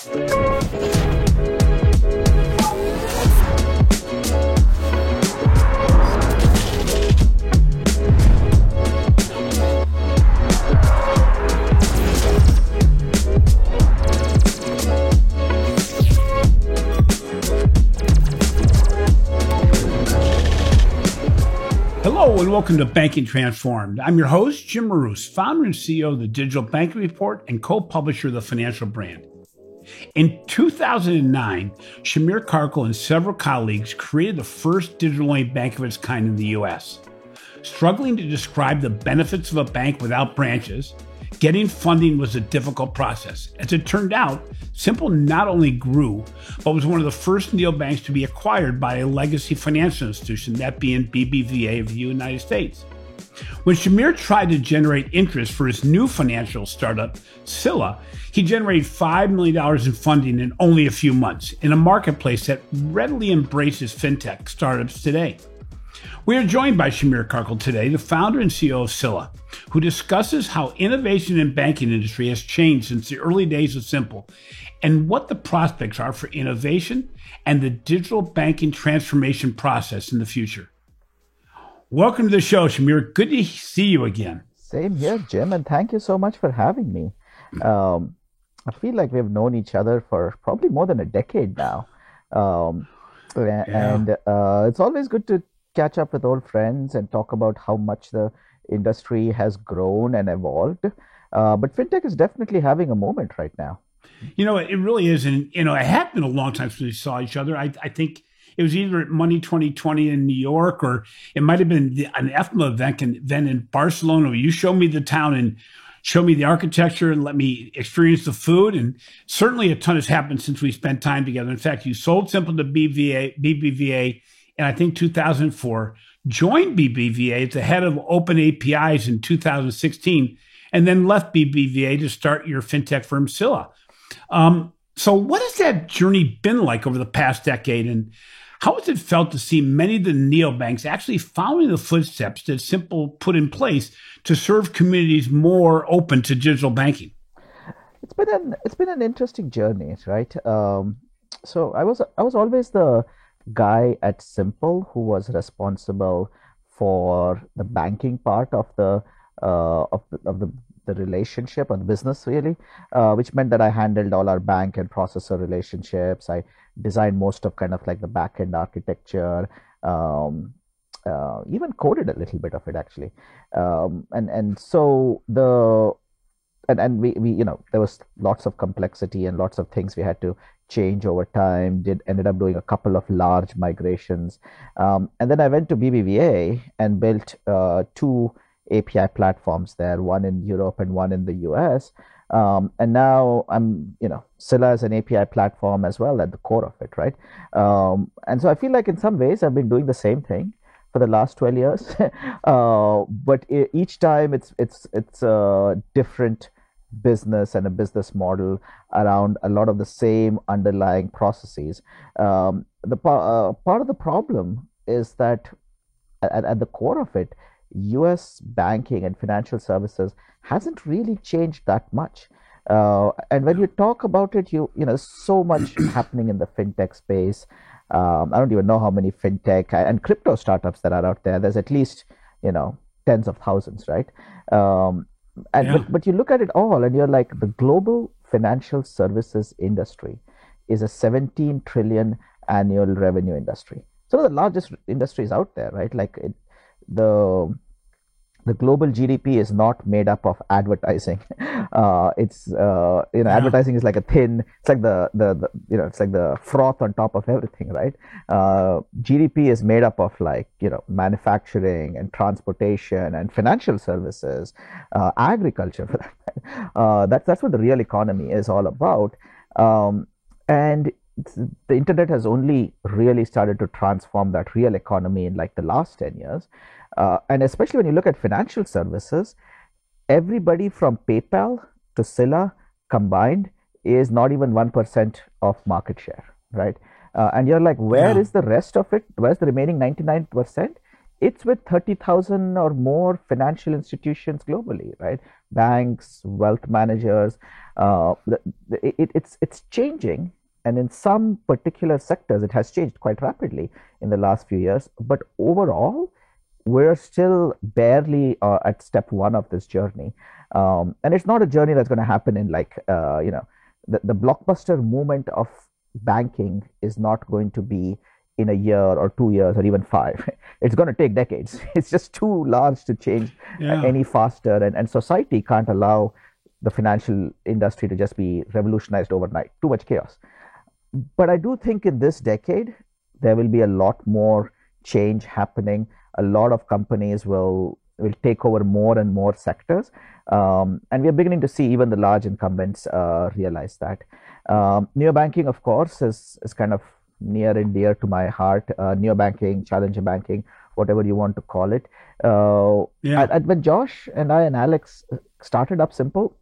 Hello and welcome to Banking Transformed. I'm your host, Jim Marous, founder and CEO of the Digital Banking Report and co-publisher of the Financial Brand. In 2009, Shamir Karkal and several colleagues created the first digital-only bank of its kind in the U.S. Struggling to describe the benefits of a bank without branches, getting funding was a difficult process. As it turned out, Simple not only grew, but was one of the first neobanks to be acquired by a legacy financial institution, that being BBVA of the United States. When Shamir tried to generate interest for his new financial startup, Scylla, he generated $5 million in funding in only a few months in a marketplace that readily embraces fintech startups today. We are joined by Shamir Karkal today, the founder and CEO of Scylla, who discusses how innovation in banking industry has changed since the early days of Simple and what the prospects are for innovation and the digital banking transformation process in the future. Welcome to the show, Shamir. Good to see you again. Same here, Jim, and thank you so much for having me. I feel like we've known each other for probably more than a decade now. And it's always good to catch up with old friends and talk about how much the industry has grown and evolved. But fintech is definitely having a moment right now. You know, it really is. And, it had been a long time since we saw each other. I think it was either at Money 2020 in New York, or it might have been an EFMA event in Barcelona, where you showed me the town and showed me the architecture and let me experience the food. And certainly a ton has happened since we spent time together. In fact, you sold Simple to BBVA in, I think, 2004, joined BBVA as the head of open APIs in 2016, and then left BBVA to start your fintech firm, Scylla. So what has that journey been like over the past decade, and how has it felt to see many of the neobanks actually following the footsteps that Simple put in place to serve communities more open to digital banking? It's been an interesting journey, right? So I was always the guy at Simple who was responsible for the banking part of the relationship or the business, really, which meant that I handled all our bank and processor relationships. I designed most of kind of like the back end architecture, even coded a little bit of it actually, and we there was lots of complexity and lots of things we had to change over time. Ended up doing a couple of large migrations, and then I went to BBVA and built two API platforms there, one in Europe and one in the US. And now I'm, Scylla is an API platform as well at the core of it, right? And so I feel like in some ways I've been doing the same thing for the last 12 years, but each time it's a different business and a business model around a lot of the same underlying processes. The part of the problem is that at the core of it, US banking and financial services hasn't really changed that much. And when you talk about it, so much happening in the fintech space. I don't even know how many fintech and crypto startups that are out there. There's at least, tens of thousands, right? But you look at it all and you're like, the global financial services industry is a 17 trillion annual revenue industry. So the largest industries out there, right? Like the global GDP is not made up of advertising. Advertising is like it's like it's like the froth on top of everything, right? GDP is made up of manufacturing and transportation and financial services, agriculture. That's what the real economy is all about. And the internet has only really started to transform that real economy in like the last 10 years. And especially when you look at financial services, everybody from PayPal to Scylla combined is not even 1% of market share, right? And you're like, where is the rest of it? Where's the remaining 99%? it's with 30,000 or more financial institutions globally, right? Banks, wealth managers. It's changing, and in some particular sectors, it has changed quite rapidly in the last few years. But overall, we're still barely at step one of this journey, and it's not a journey that's going to happen in the blockbuster movement of banking is not going to be in a year or 2 years or even five. It's going to take decades. It's just too large to change Yeah. any faster, and society can't allow the financial industry to just be revolutionized overnight. Too much chaos. But I do think in this decade, there will be a lot more change happening. A lot of companies will take over more and more sectors, and we are beginning to see even the large incumbents realize that. Neobanking, of course, is kind of near and dear to my heart. Neobanking, challenger banking, whatever you want to call it. Yeah. When Josh and I and Alex started Up Simple,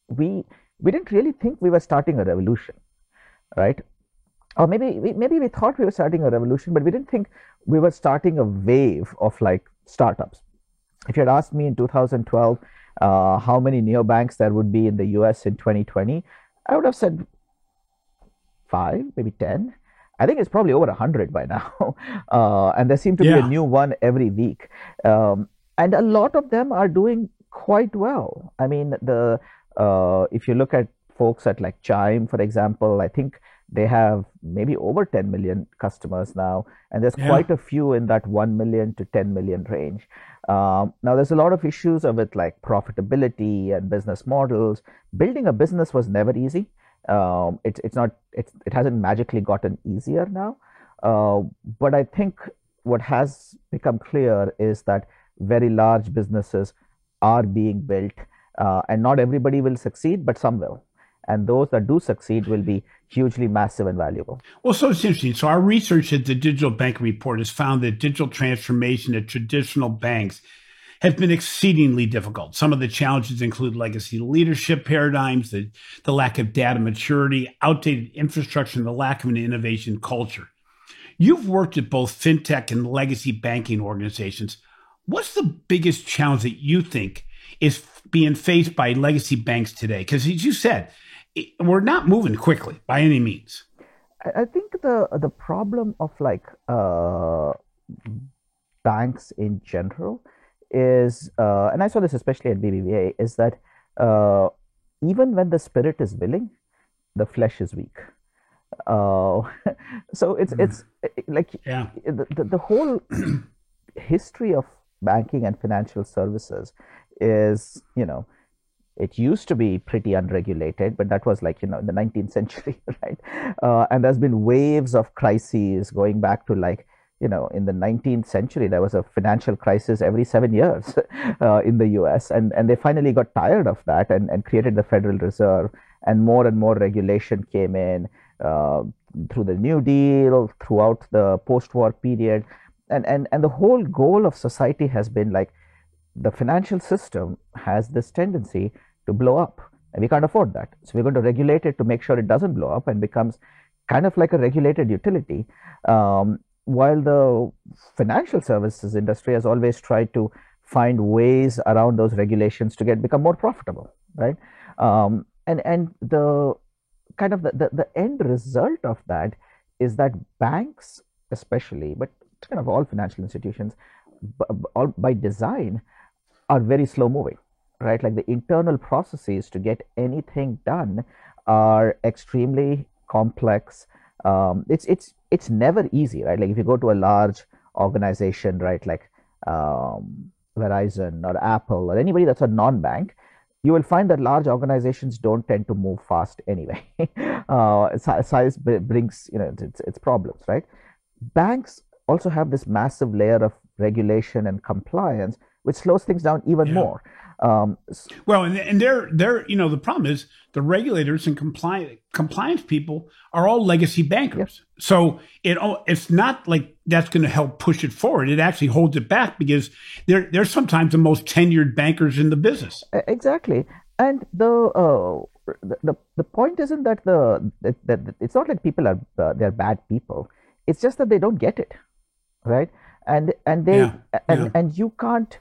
we didn't really think we were starting a revolution, right? Or maybe we thought we were starting a revolution, but we didn't think we were starting a wave of like startups. If you had asked me in 2012 how many neobanks there would be in the US in 2020, I would have said five, maybe 10. I think it's probably over 100 by now. And there seem to be a Yeah. new one every week. And a lot of them are doing quite well. I mean, if you look at folks at like Chime, for example, I think they have maybe over 10 million customers now, and there's Yeah. quite a few in that 1 million to 10 million range. Now, there's a lot of issues with like profitability and business models. Building a business was never easy. It's not it hasn't magically gotten easier now. But I think what has become clear is that very large businesses are being built, and not everybody will succeed, but some will. And those that do succeed will be hugely massive and valuable. Well, so it's interesting. So our research at the Digital Bank Report has found that digital transformation at traditional banks has been exceedingly difficult. Some of the challenges include legacy leadership paradigms, the lack of data maturity, outdated infrastructure, and the lack of an innovation culture. You've worked at both fintech and legacy banking organizations. What's the biggest challenge that you think is being faced by legacy banks today? Because as you said, we're not moving quickly by any means. I think the problem of like banks in general is, and I saw this especially at BBVA, is that uh, even when the spirit is willing, the flesh is weak. Uh, so it's like Yeah. the whole history of banking and financial services is, it used to be pretty unregulated, but that was like, in the 19th century, right? And there's been waves of crises going back to like, in the 19th century, there was a financial crisis every 7 years in the US. And they finally got tired of that and created the Federal Reserve. And more regulation came in uh, through the New Deal, throughout the post-war period. And the whole goal of society has been like, the financial system has this tendency to blow up, and we can't afford that. So we're going to regulate it to make sure it doesn't blow up and becomes kind of like a regulated utility. While the financial services industry has always tried to find ways around those regulations to become more profitable, right? And the kind of the end result of that is that banks, especially, but kind of all financial institutions, all by design, are very slow moving, right? Like the internal processes to get anything done are extremely complex. It's never easy, right? Like if you go to a large organization, right, like Verizon or Apple or anybody that's a non-bank, you will find that large organizations don't tend to move fast anyway. Size brings, its problems, right? Banks also have this massive layer of regulation and compliance, which slows things down even Yeah. more. Um, Well, and the problem is the regulators and compliance people are all legacy yep, bankers. So it's not like that's going to help push it forward. It actually holds it back because they're sometimes the most tenured bankers in the business. exactly. And the point isn't that it's not like people are they're bad people. It's just that they don't get it, right? and they Yeah. Yeah. and you can't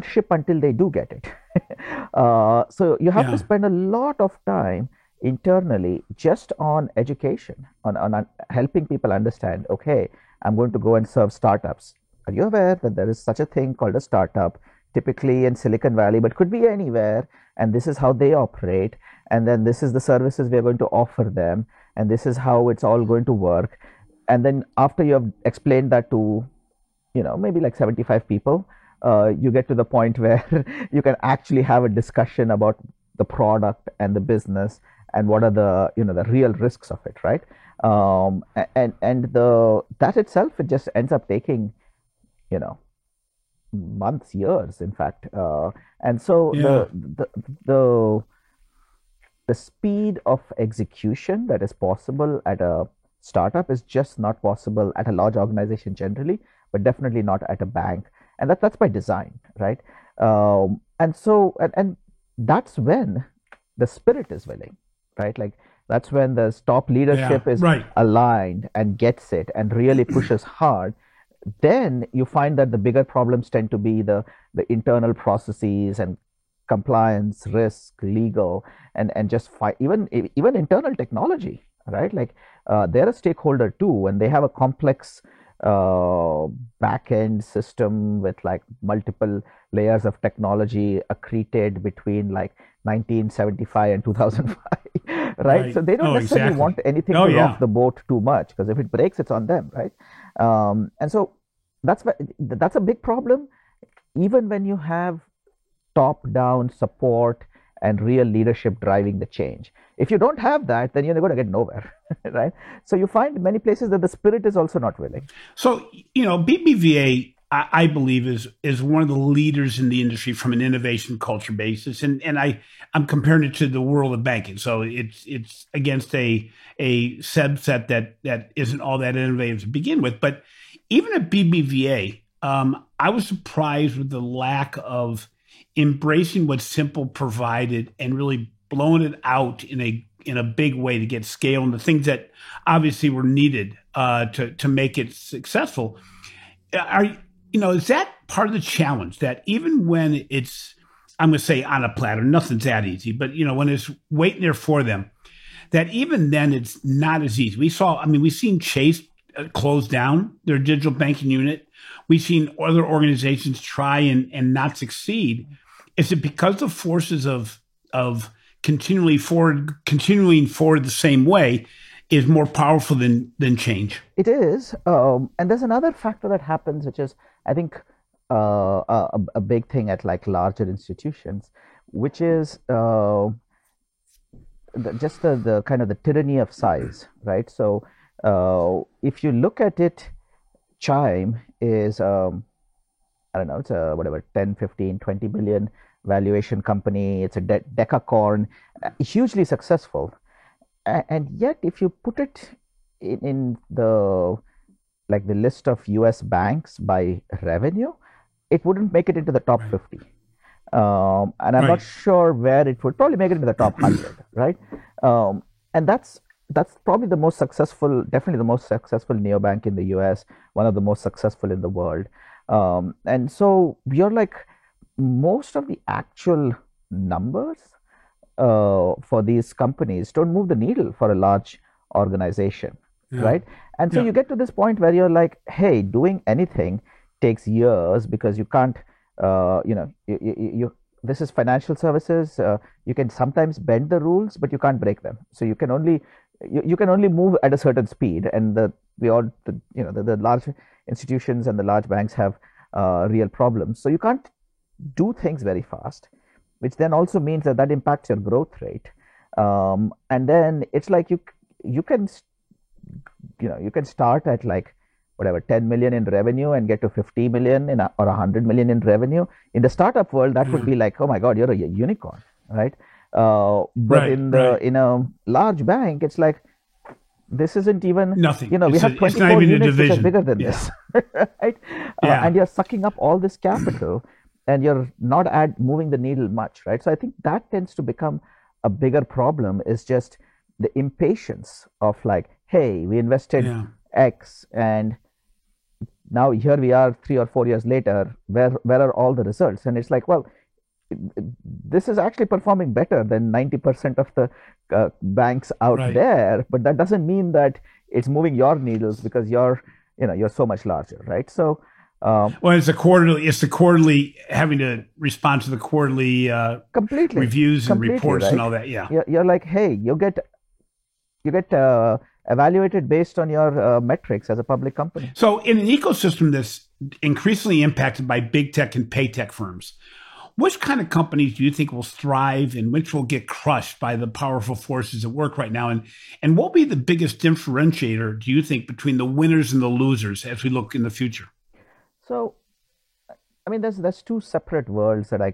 ship until they do get it. So you have to Yeah. spend a lot of time internally just on education, on helping people understand, okay, I'm going to go and serve startups. Are you aware that there is such a thing called a startup, typically in Silicon Valley, but could be anywhere, and this is how they operate, and then this is the services we are going to offer them, and this is how it's all going to work. And then after you have explained that to, maybe like 75 people, you get to the point where you can actually have a discussion about the product and the business and what are the real risks of it, right? And the that itself, it just ends up taking, you know months, years, in fact. And so Yeah. the the speed of execution that is possible at a startup is just not possible at a large organization generally, but definitely not at a bank. And that's by design, right? And that's when the spirit is willing, right? Like, that's when the top Yeah. leadership is Right. aligned and gets it and really pushes hard. Then you find that the bigger problems tend to be the internal processes and compliance, risk, legal, and just even internal technology, right? Like, they're a stakeholder too, and they have a complex back end system with like multiple layers of technology accreted between like 1975 and 2005, right? So Right. they don't Oh, necessarily want exactly. anything Oh, to rock yeah. the boat too much, because if it breaks, it's on them, right? And so that's a big problem, even when you have top down support and real leadership driving the change. If you don't have that, then you're going to get nowhere, right? So you find many places that the spirit is also not willing. So, BBVA, I believe, is one of the leaders in the industry from an innovation culture basis, and I'm comparing it to the world of banking. So it's against a subset that isn't all that innovative to begin with. But even at BBVA, I was surprised with the lack of embracing what Simple provided and really blowing it out in a big way to get scale and the things that obviously were needed to make it successful. Are is that part of the challenge that even when it's, I'm going to say, on a platter, nothing's that easy, but when it's waiting there for them, that even then it's not as easy. We've seen Chase close down their digital banking unit. We've seen other organizations try and not succeed. Is it because the forces of continuing forward the same way is more powerful than change? It is. And there's another factor that happens, which is, I think, a big thing at like larger institutions, which is just the kind of the tyranny of size, right? So if you look at it, Chime is, I don't know, it's a whatever, 10, 15, 20 billion valuation company. It's a decacorn, hugely successful. And yet, if you put it in the like the list of US banks by revenue, it wouldn't make it into the top Right. 50. And I'm not Right. sure where it would probably make it into the top 100, right? And that's probably the most successful, definitely the most successful neobank in the US, one of the most successful in the world. And so you're like, most of the actual numbers for these companies don't move the needle for a large organization, Yeah. right? And so Yeah. you get to this point where you're like, hey, doing anything takes years, because you can't, this is financial services. You can sometimes bend the rules, but you can't break them. So you can only move at a certain speed, and the large institutions and the large banks have real problems. So you can't do things very fast, which then also means that impacts your growth rate. And then it's like you can you can start at like whatever 10 million in revenue and get to 50 million or 100 million in revenue. In the startup world, that would Yeah. be like, oh my god, you're a unicorn, right? But Right. Right. in a large bank, it's like, this isn't even, Nothing. we have It's not 24 even a units which are division. bigger than Yeah. this, right? Yeah. And you're sucking up all this capital, and you're not moving the needle much, right? So I think that tends to become a bigger problem, is just the impatience of like, hey, we invested Yeah. X, and Now here we are 3 or 4 years later. Where are all the results? And it's like, well, this is actually performing better than 90% of the banks out Right. there, but that doesn't mean that it's moving your needles because you're so much larger, right? So Well, it's the quarterly having to respond to the quarterly completely, reviews and completely, reports and right? all that. Yeah. You're like, hey, you get evaluated based on your metrics as a public company. So, in an ecosystem that's increasingly impacted by big tech and pay tech firms, which kind of companies do you think will thrive and which will get crushed by the powerful forces at work right now? And what will be the biggest differentiator, do you think, between the winners and the losers as we look in the future? So, I mean, there's two separate worlds that I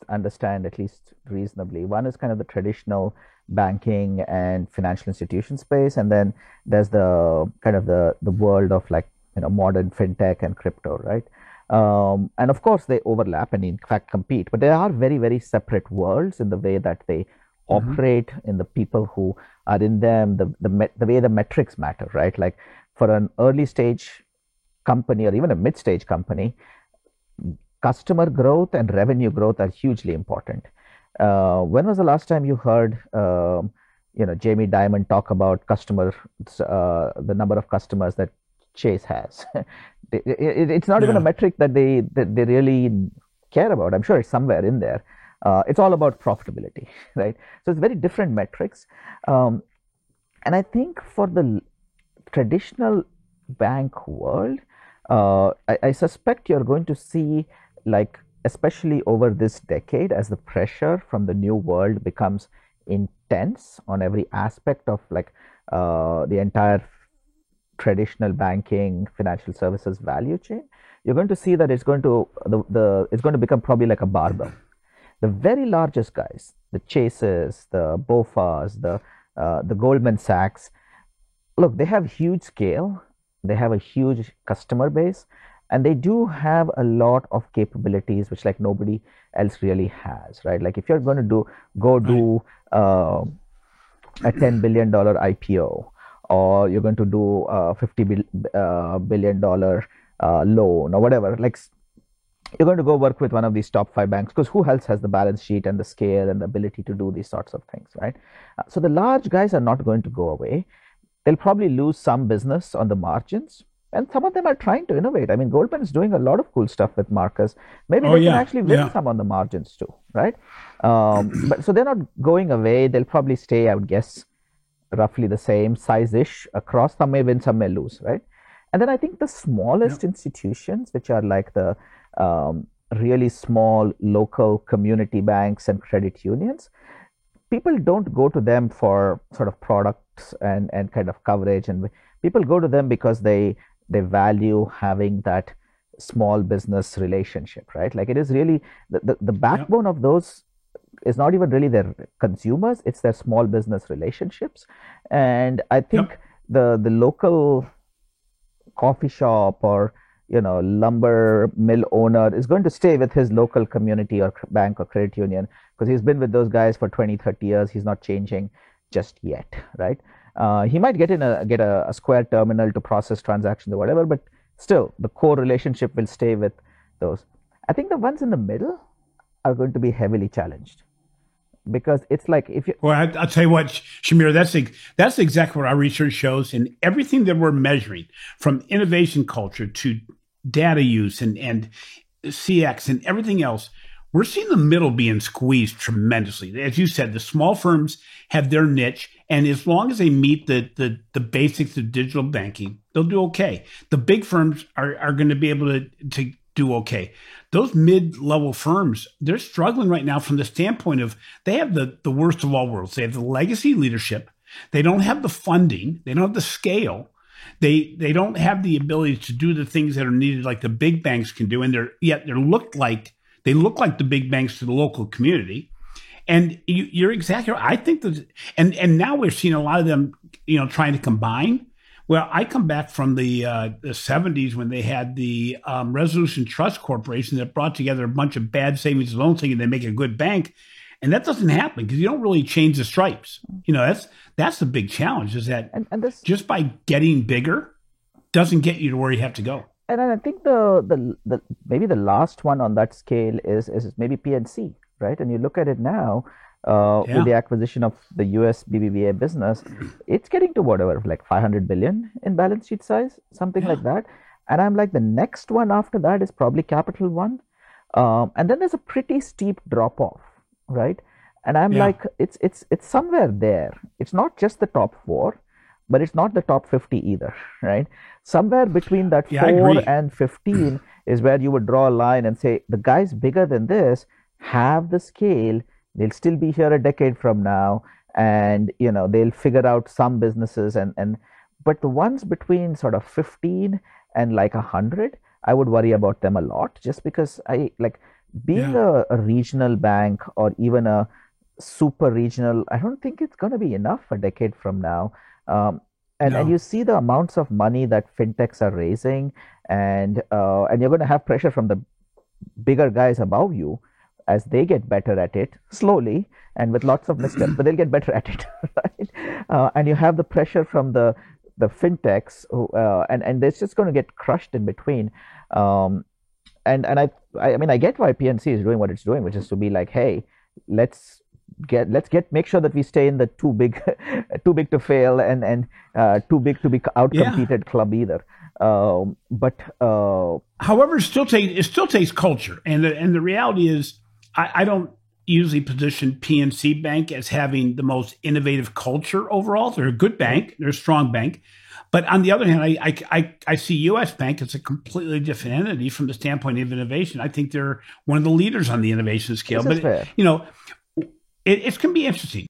understand at least reasonably. One is kind of the traditional banking and financial institution space, and then there's the kind of the world of like modern fintech and crypto, right? And of course they overlap and in fact compete, but they are very very separate worlds in the way that they Hmm. operate, in the people who are in them, the way the metrics matter, right? Like for an early stage company or even a mid stage company, customer growth and revenue growth are hugely important. When was the last time you heard, Jamie Dimon talk about the number of customers that Chase has? It's not even a Yeah. metric that they really care about. I'm sure it's somewhere in there. It's all about profitability, right? So it's very different metrics. Um, and I think for the traditional bank world, I suspect you're going to see, like, especially over this decade, as the pressure from the new world becomes intense on every aspect of like the entire traditional banking financial services value chain. You're going to see that it's going to become probably like a barbell. The very largest guys, the Chases, the Bofas, the Goldman Sachs, look, they have huge scale, they have a huge customer base, and they do have a lot of capabilities which like nobody else really has, right? Like if you're going to go Right. do a $10 billion IPO, or you're going to do a $50 billion loan or whatever, like you're going to go work with one of these top five banks because who else has the balance sheet and the scale and the ability to do these sorts of things, right? So the large guys are not going to go away. They'll probably lose some business on the margins. And some of them are trying to innovate. I mean, Goldman is doing a lot of cool stuff with Marcus. Maybe Oh, they can yeah. actually win Yeah. some on the margins too, right? But so they're not going away. They'll probably stay, I would guess, roughly the same size-ish across. Some may win, some may lose, right? And then I think the Yeah. smallest institutions, which are like the really small local community banks and credit unions, people don't go to them for sort of products and kind of coverage, and people go to them because they value having that small business relationship, right? Like it is really the Yeah. backbone of those is not even really their consumers, it's their small business relationships. And I think Yep. the local coffee shop or lumber mill owner is going to stay with his local community or bank or credit union because he's been with those guys for 20, 30 years. He's not changing just yet, right? He might get a Square terminal to process transactions or whatever, but still the core relationship will stay with those. I think the ones in the middle are going to be heavily challenged because it's like if you Well, I'll tell you what, Shamir, that's exactly what our research shows. And everything that we're measuring, from innovation culture to data use and CX and everything else, we're seeing the middle being squeezed tremendously. As you said, the small firms have their niche, and as long as they meet the basics of digital banking, they'll do okay. The big firms are going to be able to do okay. Those mid-level firms, they're struggling right now from the standpoint of they have the worst of all worlds. They have the legacy leadership. They don't have the funding. They don't have the scale. They don't have the ability to do the things that are needed like the big banks can do. And they look like the big banks to the local community. And you're exactly right. I think that, and now we're seeing a lot of them, trying to combine. Well, I come back from the '70s when they had the Resolution Trust Corporation that brought together a bunch of bad savings and loans thinking they make a good bank, and that doesn't happen because you don't really change the stripes. That's the big challenge is that and this just by getting bigger doesn't get you to where you have to go. And I think the maybe the last one on that scale is maybe PNC, right? And you look at it now with Yeah. the acquisition of the US BBVA business, it's getting to whatever, like 500 billion in balance sheet size, something Yeah. like that. And I'm like, the next one after that is probably Capital One. And then there's a pretty steep drop off, right? And I'm Yeah. like, it's somewhere there. It's not just the top four, but it's not the top 50 either, right? Somewhere between that Yeah, I 4 agree. and 15 is where you would draw a line and say the guys bigger than this have the scale. They'll still be here a decade from now, and they'll figure out some businesses, and but the ones between sort of 15 and like 100, I would worry about them a lot, just because I like being Yeah. a regional bank or even a super regional. I don't think it's going to be enough a decade from now. Um, and No. you see the amounts of money that fintechs are raising, and you're going to have pressure from the bigger guys above you as they get better at it slowly and with lots of missteps, but they'll get better at it, right? And you have the pressure from the fintechs, and it's just going to get crushed in between. Um, and I mean, I get why PNC is doing what it's doing, which is to be like, hey, let's let's make sure that we stay in the too big too big to fail and too big to be Yeah. outcompeted club either. But However, it still takes culture, and the reality is, I don't usually position PNC Bank as having the most innovative culture overall. They're a good bank, they're a strong bank, but on the other hand, I see U.S. Bank as a completely different entity from the standpoint of innovation. I think they're one of the leaders on the innovation scale. this is But fair. it can be interesting.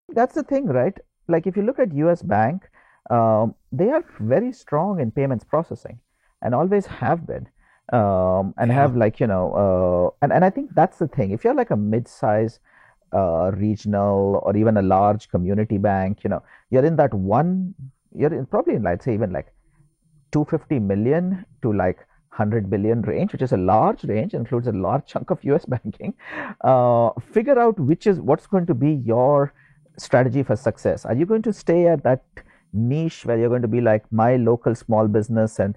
That's the thing, right? Like if you look at US Bank, they are very strong in payments processing and always have been. And Yeah, have like, and I think that's the thing. If you're like a mid-size regional or even a large community bank, you're in that one, you're in probably in, let's say, even like 250 million to like 100 billion range, which is a large range, includes a large chunk of US banking. Figure out what's going to be your strategy for success. Are you going to stay at that niche where you're going to be like, my local small business and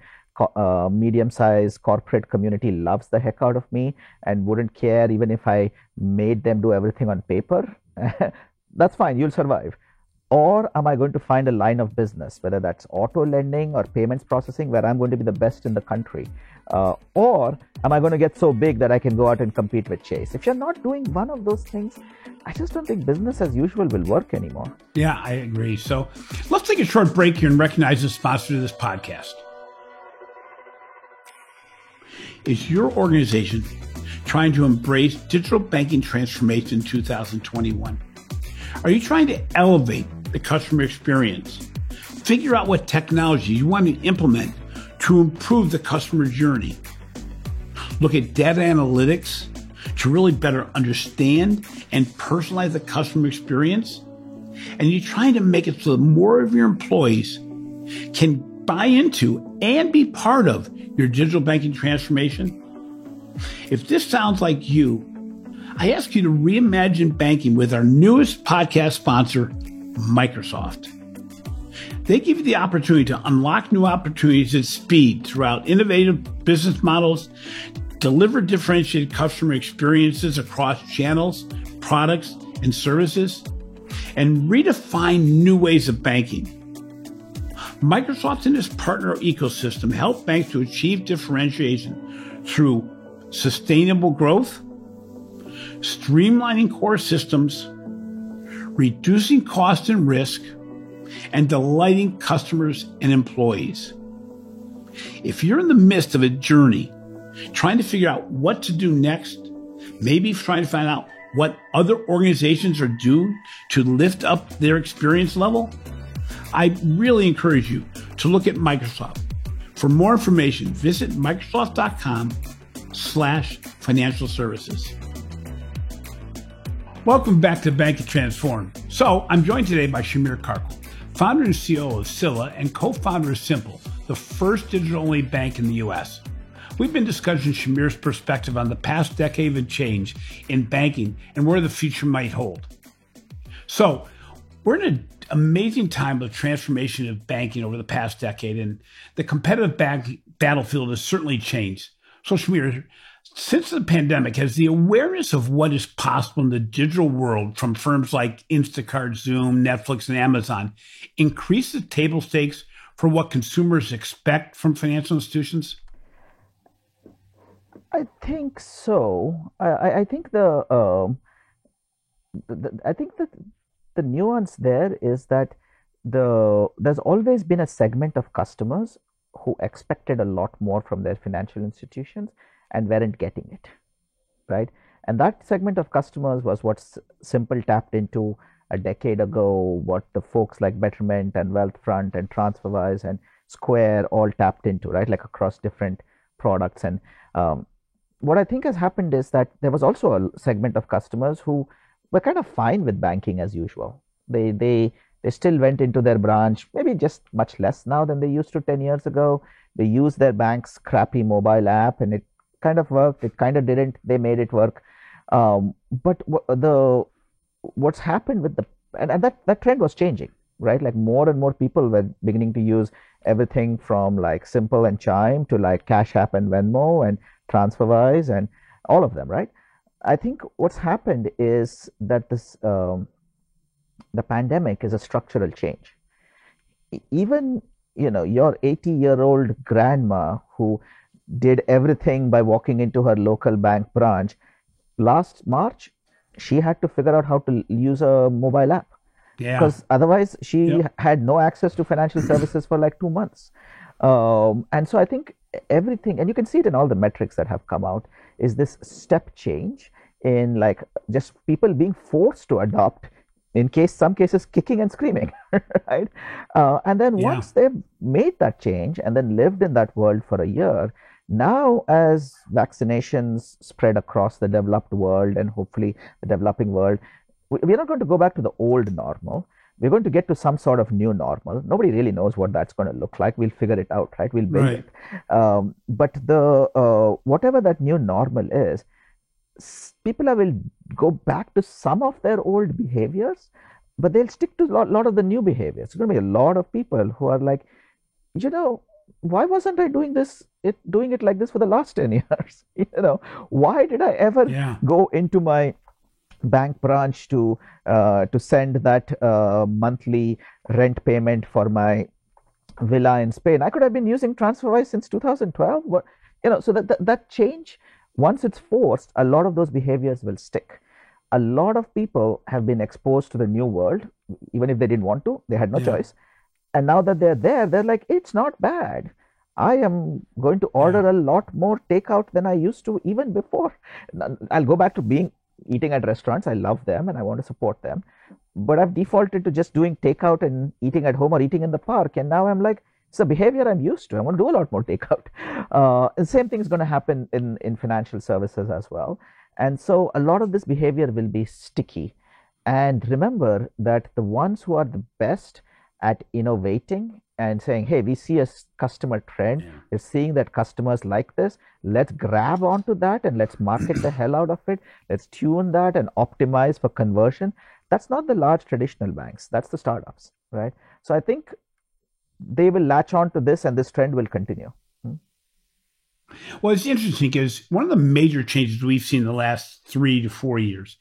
medium-sized corporate community loves the heck out of me and wouldn't care even if I made them do everything on paper? That's fine, you'll survive. Or am I going to find a line of business, whether that's auto lending or payments processing, where I'm going to be the best in the country? Or am I going to get so big that I can go out and compete with Chase? If you're not doing one of those things, I just don't think business as usual will work anymore. yeah, I agree. So let's take a short break here and recognize the sponsor of this podcast. Is your organization trying to embrace digital banking transformation in 2021? Are you trying to elevate the customer experience? Figure out what technology you want to implement to improve the customer journey. Look at data analytics to really better understand and personalize the customer experience. And you're trying to make it so that more of your employees can buy into and be part of your digital banking transformation. If this sounds like you, I ask you to reimagine banking with our newest podcast sponsor, Microsoft. They give you the opportunity to unlock new opportunities at speed throughout innovative business models, deliver differentiated customer experiences across channels, products, and services, and redefine new ways of banking. Microsoft and its partner ecosystem help banks to achieve differentiation through sustainable growth, streamlining core systems, reducing cost and risk, and delighting customers and employees. If you're in the midst of a journey, trying to figure out what to do next, maybe trying to find out what other organizations are doing to lift up their experience level, I really encourage you to look at Microsoft. For more information, visit Microsoft.com/financial services. Welcome back to Banking Transformed. So I'm joined today by Shamir Karkul, founder and CEO of Scylla and co-founder of Simple, the first digital-only bank in the U.S. We've been discussing Shamir's perspective on the past decade of change in banking and where the future might hold. So we're in an amazing time of transformation of banking over the past decade, and the competitive battlefield has certainly changed. So, Shmir, since the pandemic, has the awareness of what is possible in the digital world from firms like Instacart, Zoom, Netflix, and Amazon increased the table stakes for what consumers expect from financial institutions? I think so. I think I think that the nuance there is that there's always been a segment of customers who expected a lot more from their financial institutions and weren't getting it, right? And that segment of customers was what Simple tapped into a decade ago, what the folks like Betterment and Wealthfront and TransferWise and Square all tapped into, right? Like across different products. And um, what I think has happened is that there was also a segment of customers who were kind of fine with banking as usual. They still went into their branch, maybe just much less now than they used to 10 years ago. They used their bank's crappy mobile app and it kind of worked. It kind of didn't. They made it work. But what's happened with and that trend was changing, right? Like more and more people were beginning to use everything from like Simple and Chime to like Cash App and Venmo and TransferWise and all of them, right? I think what's happened is that the pandemic is a structural change. Even your 80-year-old grandma who did everything by walking into her local bank branch last March, she had to figure out how to use a mobile app Yeah. because otherwise she Yep. had no access to financial services for like 2 months. And so I think everything, and you can see it in all the metrics that have come out, is this step change in like just people being forced to adopt, in some cases kicking and screaming, right? And then Yeah. once they've made that change and then lived in that world for a year, now as vaccinations spread across the developed world and hopefully the developing world, we're not going to go back to the old normal. We're going to get to some sort of new normal. Nobody really knows what that's going to look like. We'll figure it out, right? We'll build Right. it. But the whatever that new normal is, people will go back to some of their old behaviors, but they'll stick to a lot of the new behaviors. There's going to be a lot of people who are like, you know, why wasn't I doing it like this for the last 10 years? Why did I ever Yeah. go into my bank branch to send that monthly rent payment for my villa in Spain? I could have been using TransferWise since 2012. So that change, once it's forced, a lot of those behaviors will stick. A lot of people have been exposed to the new world, even if they didn't want to, they had no Yeah. choice. And now that they're there, they're like, it's not bad. I am going to Yeah. order a lot more takeout than I used to even before. I'll go back to eating at restaurants. I love them and I want to support them. But I've defaulted to just doing takeout and eating at home or eating in the park. And now I'm like, it's a behavior I'm used to. I want to do a lot more takeout. The same thing is going to happen in financial services as well. And so a lot of this behavior will be sticky. And remember that the ones who are the best at innovating and saying, hey, we see a customer trend, Yeah. we're seeing that customers like this, let's grab onto that and let's market the hell out of it. Let's tune that and optimize for conversion. That's not the large traditional banks, that's the startups, right? So I think they will latch on to this and this trend will continue. Hmm. Well, it's interesting because one of the major changes we've seen in the last 3 to 4 years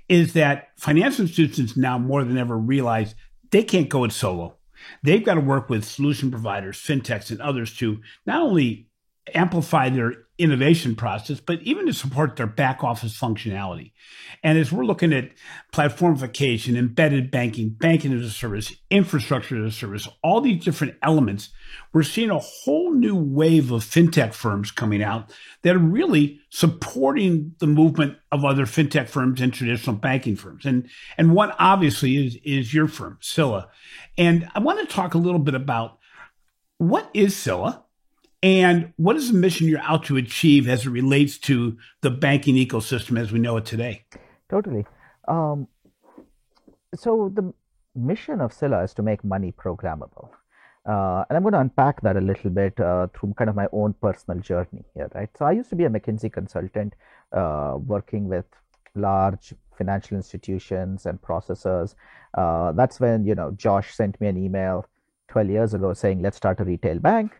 is that financial institutions now more than ever realize they can't go it solo. They've got to work with solution providers, fintechs, and others to not only amplify their innovation process, but even to support their back office functionality. And as we're looking at platformification, embedded banking, banking as a service, infrastructure as a service, all these different elements, we're seeing a whole new wave of fintech firms coming out that are really supporting the movement of other fintech firms and traditional banking firms. And one obviously is your firm, Scylla. And I want to talk a little bit about what is Scylla and what is the mission you're out to achieve as it relates to the banking ecosystem as we know it today? Totally. Um, so the mission of Scylla is to make money programmable. And I'm going to unpack that a little bit through kind of my own personal journey here, right? So I used to be a McKinsey consultant working with large financial institutions and processors. That's when, Josh sent me an email 12 years ago saying, let's start a retail bank.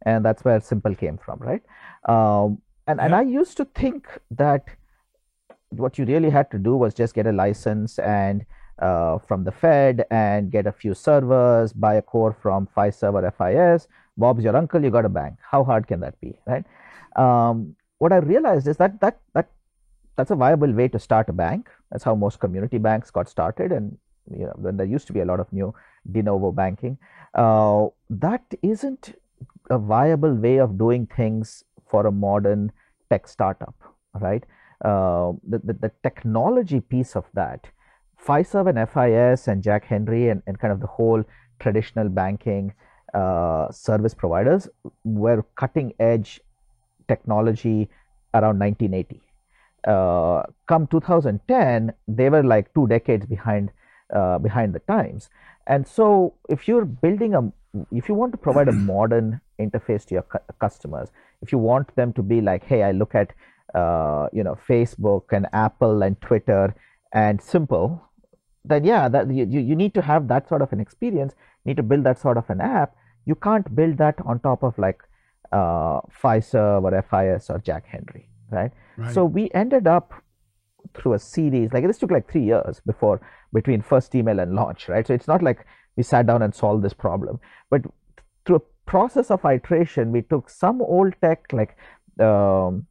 and that's where Simple came from, right? And I Yep. used to think that what you really had to do was just get a license and from the Fed and get a few servers, buy a core from Fiserv or FIS. Bob's your uncle, you got a bank. How hard can that be, right? What I realized is that's a viable way to start a bank. That's how most community banks got started, and when there used to be a lot of new de novo banking. That isn't a viable way of doing things for a modern tech startup, right? The technology piece of that, Fiserv and FIS and Jack Henry and kind of the whole traditional banking service providers were cutting edge technology around 1980. Come 2010, they were like 2 decades behind the times. And so, if you want to provide a modern interface to your customers, if you want them to be like, hey, I look at Facebook and Apple and Twitter and Simple, then yeah, that you need to have that sort of an experience. You need to build that sort of an app. You can't build that on top of like Fiserv or FIS or Jack Henry, right? So Right. we ended up through a series, like this took like 3 years before between first email and launch, right? So it's not like we sat down and solved this problem, but through a process of iteration, we took some old tech like um,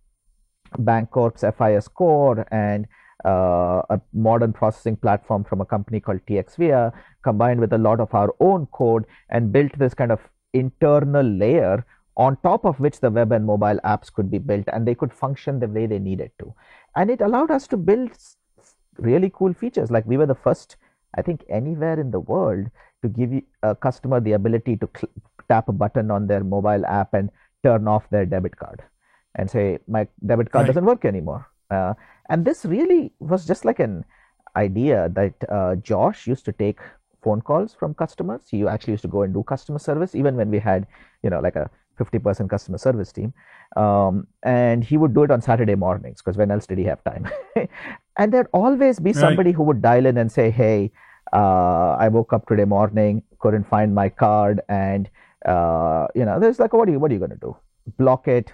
Bancorp's FIS Core and a modern processing platform from a company called TXVia, combined with a lot of our own code, and built this kind of internal layer on top of which the web and mobile apps could be built, and they could function the way they needed to. And it allowed us to build really cool features. Like we were the first, I think, anywhere in the world to give a customer the ability to tap a button on their mobile app and turn off their debit card and say, my debit card Right. doesn't work anymore. And this really was just like an idea that Josh used to take phone calls from customers. He actually used to go and do customer service, even when we had, like a 50% customer service team. And he would do it on Saturday mornings because when else did he have time? And there'd always be Right. somebody who would dial in and say, hey, I woke up today morning, couldn't find my card, and there's like, what are you going to do? Block it,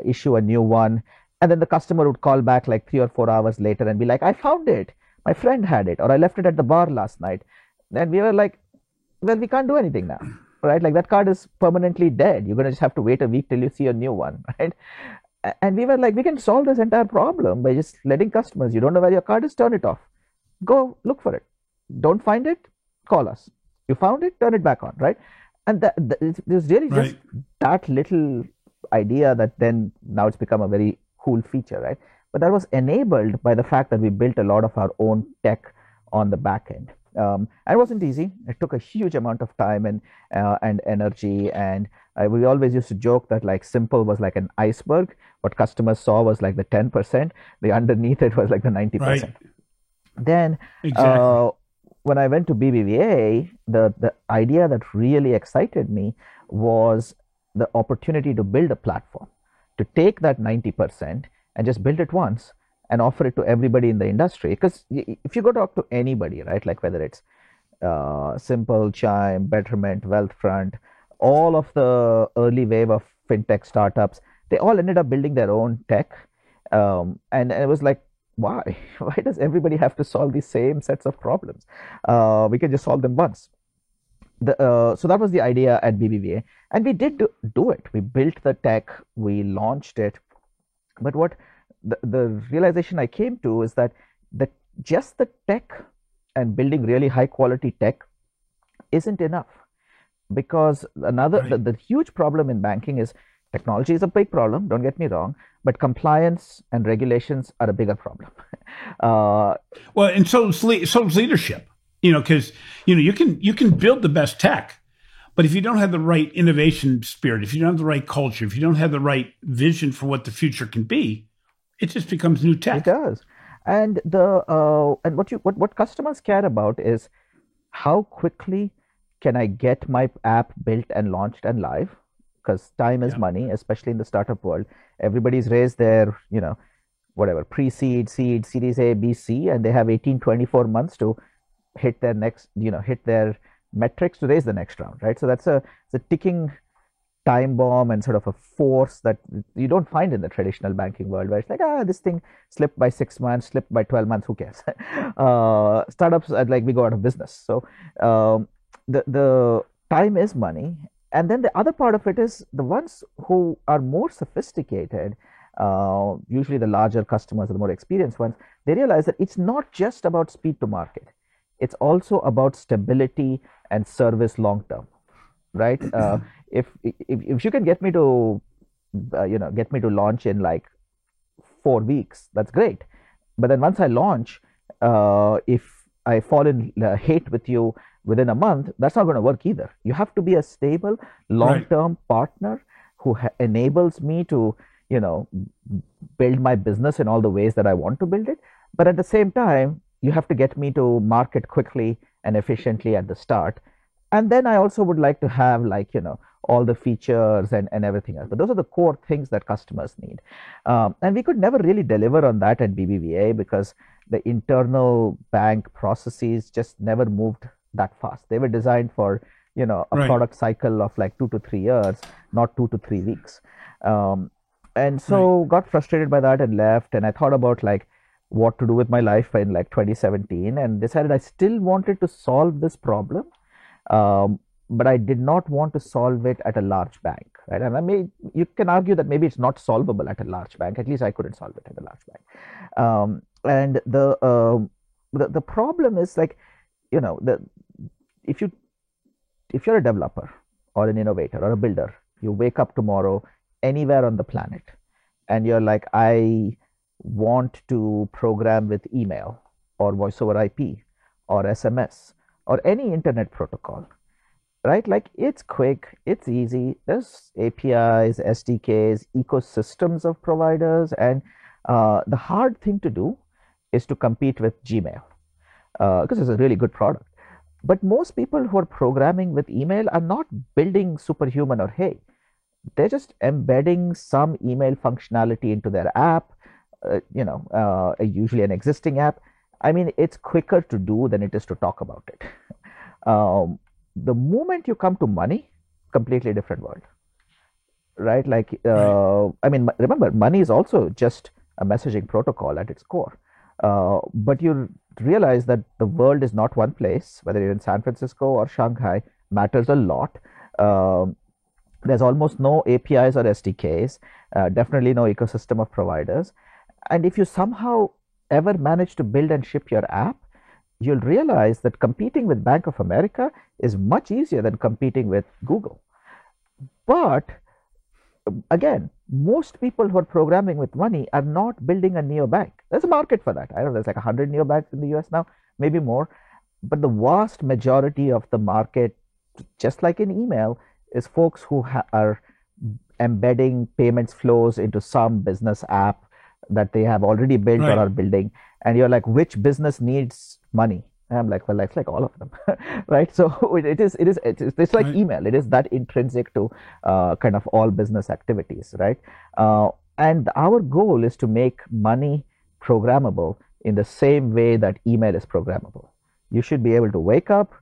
issue a new one, and then the customer would call back like 3 or 4 hours later and be like, I found it, my friend had it, or I left it at the bar last night. And we were like, well, we can't do anything now, right? Like that card is permanently dead. You're going to just have to wait a week till you see a new one, right? And we were like, we can solve this entire problem by just letting customers, you don't know where your card is, turn it off, go look for it, don't find it, call us, you found it, turn it back on, right? And it was really just Right. that little idea that then now it's become a very cool feature, right? But that was enabled by the fact that we built a lot of our own tech on the back end. And it wasn't easy. It took a huge amount of time and energy. And we always used to joke that like Simple was like an iceberg. What customers saw was like the 10%. The underneath it was like the Right. 90%. Then Exactly. when I went to BBVA, the idea that really excited me was the opportunity to build a platform, to take that 90% and just build it once and offer it to everybody in the industry. Because if you go talk to anybody, right, like whether it's Simple, Chime, Betterment, Wealthfront, all of the early wave of fintech startups, they all ended up building their own tech. And it was like, why? Why does everybody have to solve these same sets of problems? We can just solve them once. So that was the idea at BBVA, and we did do it. We built the tech, we launched it, but what the realization I came to is that the just the tech and building really high quality tech isn't enough, because Right. the huge problem in banking is technology is a big problem, don't get me wrong, but compliance and regulations are a bigger problem. uh, Well, and so is leadership. Because you can build the best tech, but if you don't have the right innovation spirit, if you don't have the right culture, if you don't have the right vision for what the future can be, it just becomes new it tech. does. And what customers care about is how quickly can I get my app built and launched and live? Because time is Yeah. money, especially in the startup world. Everybody's raised their, whatever, pre-seed, seed, series A, B, C, and they have 18, 24 months to hit their metrics to raise the next round, right? So that's a ticking time bomb and sort of a force that you don't find in the traditional banking world, where it's like, this thing slipped by 6 months, slipped by 12 months, who cares? Startups are like, we go out of business. So the time is money. And then the other part of it is the ones who are more sophisticated, usually the larger customers or the more experienced ones, they realize that it's not just about speed to market. It's also about stability and service long term, right? If you can get me to get me to launch in like 4 weeks, that's great. But then once I launch, if I fall in hate with you within a month, that's not going to work either. You have to be a stable, long-term partner who enables me to, build my business in all the ways that I want to build it. But at the same time, you have to get me to market quickly and efficiently at the start. And then I also would like to have all the features and everything else. But those are the core things that customers need. And we could never really deliver on that at BBVA because the internal bank processes just never moved that fast. They were designed for, a product cycle of like 2 to 3 years, not 2 to 3 weeks. And so got frustrated by that and left. And I thought about like what to do with my life in like 2017 and decided I still wanted to solve this problem. But I did not want to solve it at a large bank, right? And you can argue that maybe it's not solvable at a large bank. At least I couldn't solve it at a large bank. And the problem is like, if you're a developer or an innovator or a builder, you wake up tomorrow anywhere on the planet and you're like, I want to program with email or voice over IP or SMS or any internet protocol, right? Like it's quick, it's easy. There's APIs, SDKs, ecosystems of providers. And the hard thing to do is to compete with Gmail because it's a really good product. But most people who are programming with email are not building Superhuman or Hey. They're just embedding some email functionality into their app, usually an existing app. I mean, it's quicker to do than it is to talk about it. The moment you come to money, completely different world, right? Like, I mean, remember, money is also just a messaging protocol at its core. But you realize that the world is not one place, whether you're in San Francisco or Shanghai, matters a lot. There's almost no APIs or SDKs, definitely no ecosystem of providers. And if you somehow ever manage to build and ship your app, you'll realize that competing with Bank of America is much easier than competing with Google. But again, most people who are programming with money are not building a neobank. There's a market for that. I don't know, there's like 100 neobanks in the US now, maybe more. But the vast majority of the market, just like in email, is folks who are embedding payments flows into some business app that they have already built or are building. And you're like, which business needs money? And I'm like, well, it's like all of them, right? So it's like email. It is that intrinsic to kind of all business activities, right? And our goal is to make money programmable in the same way that email is programmable. You should be able to wake up,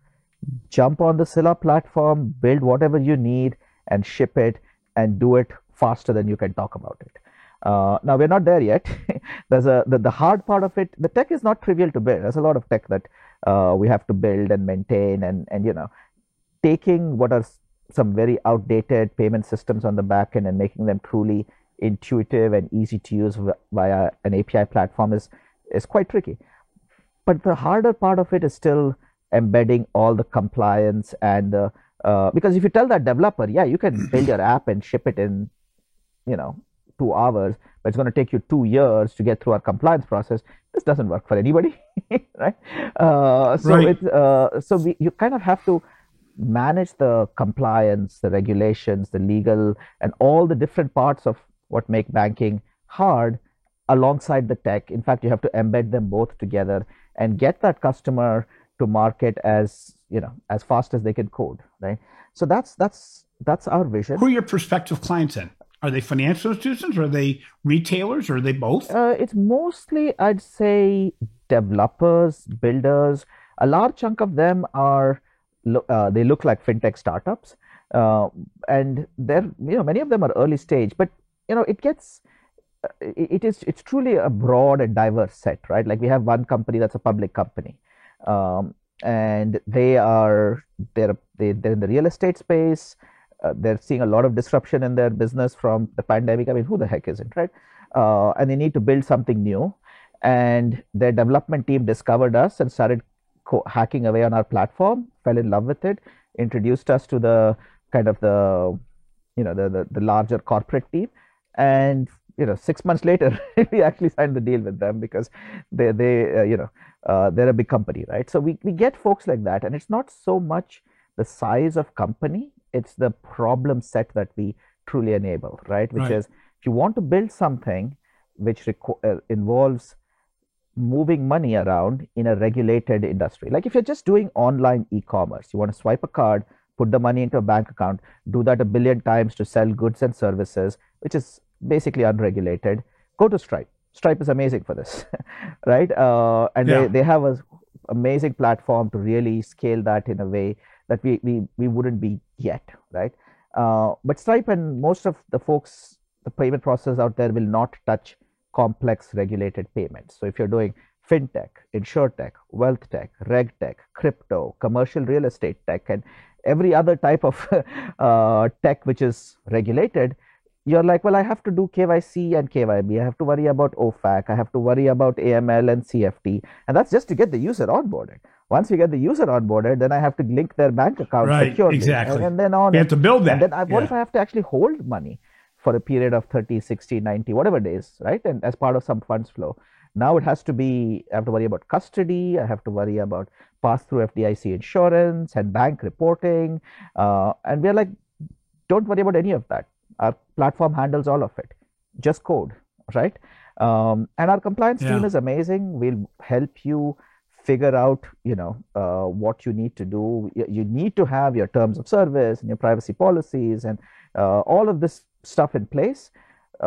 jump on the Scylla platform, build whatever you need and ship it and do it faster than you can talk about it. Now we're not there yet. There's the hard part of it. The tech is not trivial to build. There's a lot of tech that we have to build and maintain and taking what are some very outdated payment systems on the back end and making them truly intuitive and easy to use via an API platform is quite tricky. But the harder part of it is still embedding all the compliance and because if you tell that developer, yeah, you can build your app and ship it in 2 hours, but it's going to take you 2 years to get through our compliance process. This doesn't work for anybody, right? You kind of have to manage the compliance, the regulations, the legal, and all the different parts of what make banking hard alongside the tech. In fact, you have to embed them both together and get that customer to market as fast as they can code, right? So that's our vision. Who are your prospective clients then? Are they financial institutions? Are they retailers? Or are they both? It's mostly, I'd say, developers, builders. A large chunk of them are they look like fintech startups. uh, and they're, many of them are early stage, but it gets it's truly a broad and diverse set, right? Like we have one company that's a public company, and they're in the real estate space. They're seeing a lot of disruption in their business from the pandemic. I mean, who the heck isn't, right? And they need to build something new, and their development team discovered us and started hacking away on our platform, fell in love with it, introduced us to the kind of the larger corporate team, and 6 months later we actually signed the deal with them because they're a big company, right? So we get folks like that, and it's not so much the size of company, it's the problem set that we truly enable, right? Which is, if you want to build something which involves moving money around in a regulated industry, like if you're just doing online e-commerce, you want to swipe a card, put the money into a bank account, do that 1 billion times to sell goods and services, which is basically unregulated, go to Stripe. Stripe is amazing for this, right? And they have an amazing platform to really scale that in a way that we wouldn't be yet, right? But Stripe and most of the folks, the payment process out there, will not touch complex regulated payments. So if you're doing fintech, insurtech, wealth tech, reg tech, crypto, commercial real estate tech, and every other type of tech which is regulated, you're like, well, I have to do KYC and KYB. I have to worry about OFAC. I have to worry about AML and CFT. And that's just to get the user onboarded. Once we get the user onboarded, then I have to link their bank account securely. Exactly. And then on. You have to build that. And then what if I have to actually hold money for a period of 30, 60, 90, whatever days, right? And as part of some funds flow. Now it has to be, I have to worry about custody. I have to worry about pass-through FDIC insurance and bank reporting. And we're like, don't worry about any of that. Our platform handles all of it. Just code, right? And our compliance team is amazing. We'll help you figure out, what you need to do. You need to have your terms of service and your privacy policies and all of this stuff in place.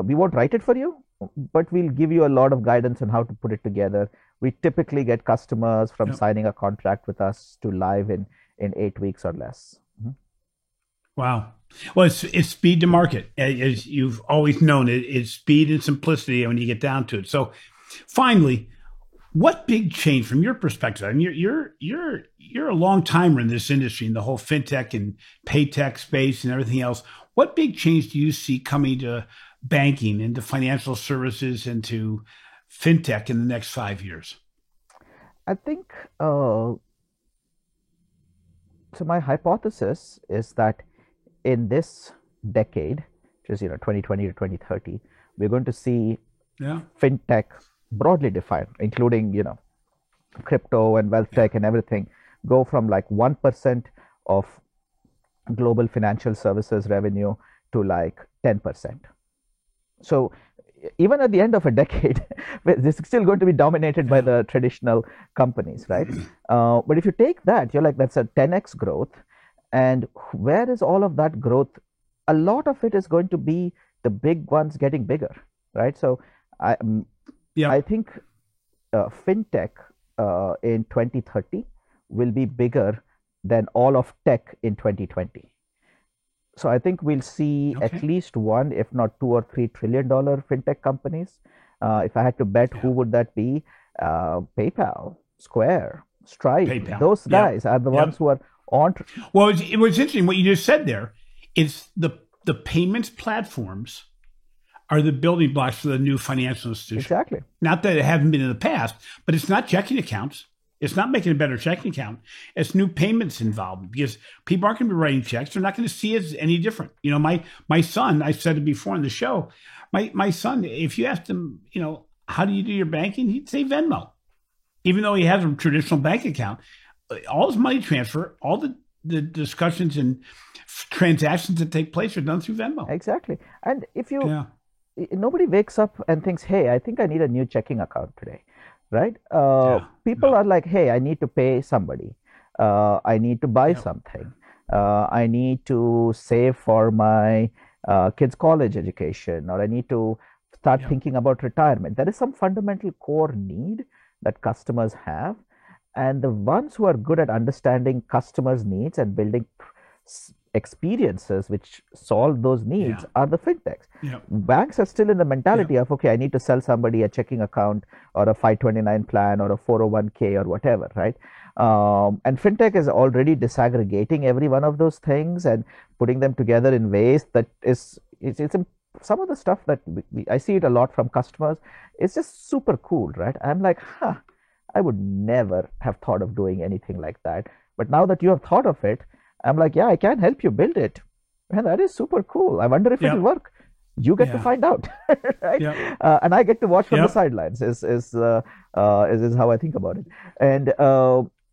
We won't write it for you, but we'll give you a lot of guidance on how to put it together. We typically get customers from signing a contract with us to live in 8 weeks or less. Mm-hmm. Wow. Well, it's speed to market, as you've always known. It's speed and simplicity when you get down to it. So, finally, what big change from your perspective? I mean, you're a long timer in this industry, in the whole fintech and paytech space and everything else. What big change do you see coming to banking, into financial services, and to fintech in the next 5 years? I think so. My hypothesis is that in this decade, which is 2020 to 2030, we're going to see fintech broadly defined, including crypto and wealth tech and everything, go from like 1% of global financial services revenue to like 10%. So even at the end of a decade, this is still going to be dominated by the traditional companies, right? But if you take that, you're like, that's a 10x growth. And where is all of that growth? A lot of it is going to be the big ones getting bigger, right? So I think fintech in 2030 will be bigger than all of tech in 2020. So I think we'll see at least one, if not $2 or $3 trillion fintech companies. If I had to bet, who would that be? PayPal, Square, Stripe. Those guys are the ones who are on. Well, it was interesting what you just said there. It's the payments platforms are the building blocks for the new financial institution. Exactly. Not that it haven't been in the past, but it's not checking accounts. It's not making a better checking account. It's new payments involved, because people aren't going to be writing checks. They're not going to see it as any different. My son, I said it before on the show, my son, if you asked him, how do you do your banking? He'd say Venmo. Even though he has a traditional bank account, all his money transfer, all the discussions and transactions that take place are done through Venmo. Exactly. And if nobody wakes up and thinks, hey, I think I need a new checking account today. Right? People are like, hey, I need to pay somebody. I need to buy something. I need to save for my kids' college education, or I need to start thinking about retirement. There is some fundamental core need that customers have. And the ones who are good at understanding customers' needs and building experiences which solve those needs are the fintechs. Yeah. Banks are still in the mentality of, okay, I need to sell somebody a checking account or a 529 plan or a 401k or whatever, right? And fintech is already disaggregating every one of those things and putting them together in ways that it's some of the stuff that I see it a lot from customers. It's just super cool, right? I'm like, I would never have thought of doing anything like that. But now that you have thought of it, I'm like, yeah, I can help you build it. Man, that is super cool. I wonder if it'll work. You get to find out, right? And I get to watch from the sidelines. Is how I think about it. And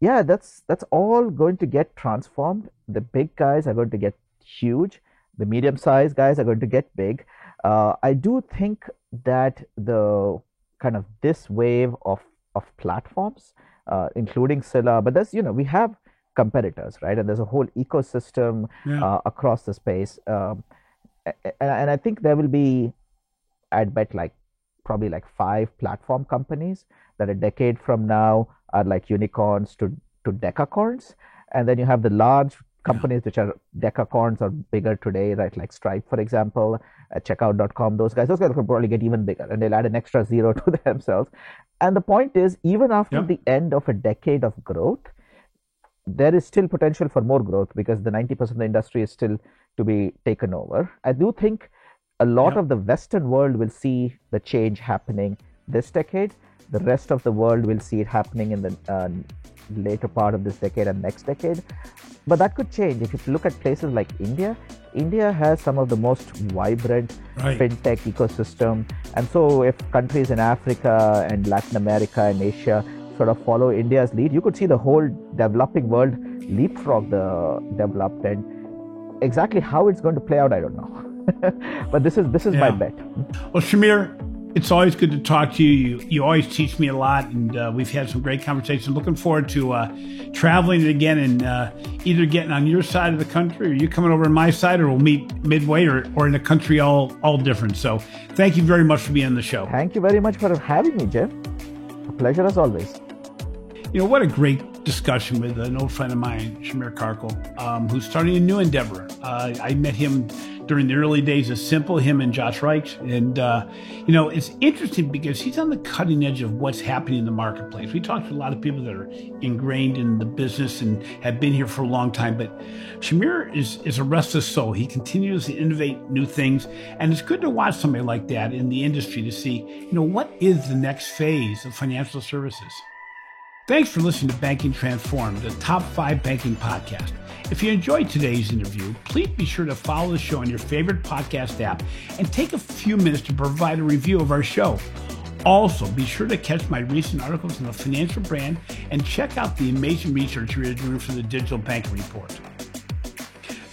that's all going to get transformed. The big guys are going to get huge. The medium-sized guys are going to get big. I do think that the kind of this wave of platforms, including Scylla, but there's we have competitors, right? And there's a whole ecosystem across the space. And I think there will be, I'd bet, probably 5 platform companies that a decade from now are like unicorns to decacorns. And then you have the large companies which are decacorns or bigger today, right? Like Stripe, for example, Checkout.com, those guys will probably get even bigger, and they'll add an extra zero to themselves. And the point is, even after the end of a decade of growth, there is still potential for more growth because the 90% of the industry is still to be taken over. I do think a lot of the Western world will see the change happening this decade. The rest of the world will see it happening in the later part of this decade and next decade. But that could change. If you look at places like India, India has some of the most vibrant fintech ecosystem. And so if countries in Africa and Latin America and Asia sort of follow India's lead, you could see the whole developing world leapfrog the developed. And exactly how it's going to play out, I don't know. But this is my bet. Well, Shamir, it's always good to talk to you. You always teach me a lot, and we've had some great conversations. Looking forward to traveling again and either getting on your side of the country or you coming over on my side, or we'll meet midway or in a country all different. So thank you very much for being on the show. Thank you very much for having me, Jim. A pleasure as always. What a great discussion with an old friend of mine, Shamir Karkal, who's starting a new endeavor. I met him during the early days of Simple, him and Josh Reich. And, it's interesting because he's on the cutting edge of what's happening in the marketplace. We talked to a lot of people that are ingrained in the business and have been here for a long time. But Shamir is a restless soul. He continues to innovate new things. And it's good to watch somebody like that in the industry to see, what is the next phase of financial services. Thanks for listening to Banking Transformed, the top 5 banking podcast. If you enjoyed today's interview, please be sure to follow the show on your favorite podcast app and take a few minutes to provide a review of our show. Also, be sure to catch my recent articles in the Financial Brand and check out the amazing research we are doing for the Digital Banking Report.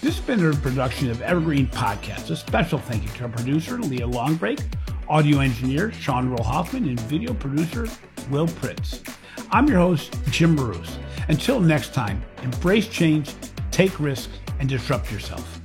This has been a production of Evergreen Podcast. A special thank you to our producer, Leah Longbreak, audio engineer, Sean Roll Hoffman, and video producer, Will Pritz. I'm your host, Jim Marous. Until next time, embrace change, take risks, and disrupt yourself.